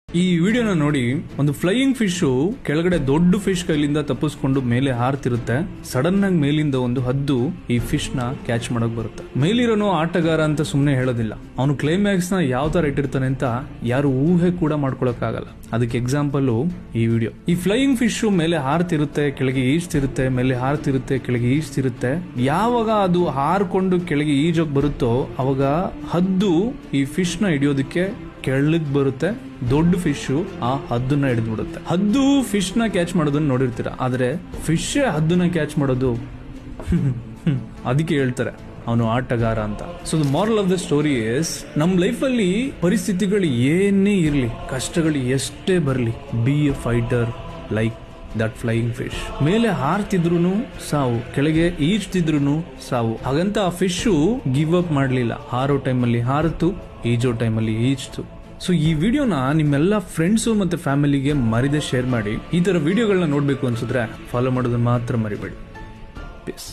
ಈ ವಿಡಿಯೋನ ನೋಡಿ, ಒಂದು ಫ್ಲೈಯಿಂಗ್ ಫಿಶ್ ಕೆಳಗಡೆ ದೊಡ್ಡ ಫಿಶ್ ಕೈಲಿಂದ ತಪ್ಪಿಸ್ಕೊಂಡು ಮೇಲೆ ಹಾರ್ತಿರುತ್ತೆ. ಸಡನ್ ಆಗಿ ಮೇಲಿಂದ ಒಂದು ಹದ್ದು ಈ ಫಿಶ್ ನ ಕ್ಯಾಚ್ ಮಾಡಕ್ ಬರುತ್ತೆ. ಮೇಲಿರೋನು ಆಟಗಾರ ಅಂತ ಸುಮ್ನೆ ಹೇಳೋದಿಲ್ಲ, ಅವನು ಕ್ಲೈಮ್ಯಾಕ್ಸ್ ನ ಯಾವ ತರ ಇಟ್ಟಿರ್ತಾನೆ ಅಂತ ಯಾರು ಊಹೆ ಕೂಡ ಮಾಡ್ಕೊಳಕ್ ಆಗಲ್ಲ. ಅದಕ್ಕೆ ಎಕ್ಸಾಂಪಲ್ ಈ ವಿಡಿಯೋ. ಈ ಫ್ಲೈಯಿಂಗ್ ಫಿಶ್ ಮೇಲೆ ಹಾರ್ತಿರುತ್ತೆ, ಕೆಳಗೆ ಈಜ್ತಿರುತ್ತೆ, ಮೇಲೆ ಹಾರ್ತಿರುತ್ತೆ, ಕೆಳಗೆ ಈಜ್ತಿರುತ್ತೆ. ಯಾವಾಗ ಅದು ಹಾರ್ಕೊಂಡು ಕೆಳಗೆ ಈಜೋಕ್ ಬರುತ್ತೋ ಅವಾಗ ಹದ್ದು ಈ ಫಿಶ್ ನ ಹಿಡಿಯೋದಕ್ಕೆ ಕೆಳಗ್ ಬರುತ್ತೆ. ದೊಡ್ಡ ಫಿಶ್ ಆ ಹದ್ದನ್ನ ಹಿಡಿದು ಬಿಡುತ್ತೆ. ಹದ್ದು ಫಿಶ್ ನ ಕ್ಯಾಚ್ ಮಾಡೋದನ್ನ ನೋಡಿರ್ತೀರ, ಆದ್ರೆ ಫಿಶ್ ಹದ್ದನ್ನ ಕ್ಯಾಚ್ ಮಾಡೋದು ಅದಕ್ಕೆ ಹೇಳ್ತಾರೆ ಅವನು ಆಟಗಾರ ಅಂತ. So the moral of the story is, ನಮ್ ಲೈಫ್ ಅಲ್ಲಿ ಪರಿಸ್ಥಿತಿಗಳು ಏನೇ ಇರ್ಲಿ, ಕಷ್ಟಗಳು ಎಷ್ಟೇ ಬರ್ಲಿ, B A fighter like that flying fish. ಮೇಲೆ ಹಾರ್ತಿದ್ರು ಸಾವು, ಕೆಳಗೆ ಈಜ್ತಿದ್ರು ಸಾವು. ಹಾಗಂತ ಆ ಫಿಶ್ ಗಿವ್ ಅಪ್ ಮಾಡ್ಲಿಲ್ಲ. ಹಾರೋ ಟೈಮಲ್ಲಿ ಹಾರಿತು, ಈಜೋ ಟೈಮಲ್ಲಿ ಈಜ್ತು. ಸೊ ಈ ವಿಡಿಯೋನ ನಿಮ್ಮೆಲ್ಲ ಫ್ರೆಂಡ್ಸು ಮತ್ತೆ ಫ್ಯಾಮಿಲಿಗೆ ಮರಿದೇ ಶೇರ್ ಮಾಡಿ. ಈ ತರ ವಿಡಿಯೋಗಳನ್ನ ನೋಡ್ಬೇಕು ಅನ್ಸಿದ್ರೆ ಫಾಲೋ ಮಾಡೋದನ್ನ ಮಾತ್ರ ಮರಿಬೇಡಿ. ಪೀಸ್.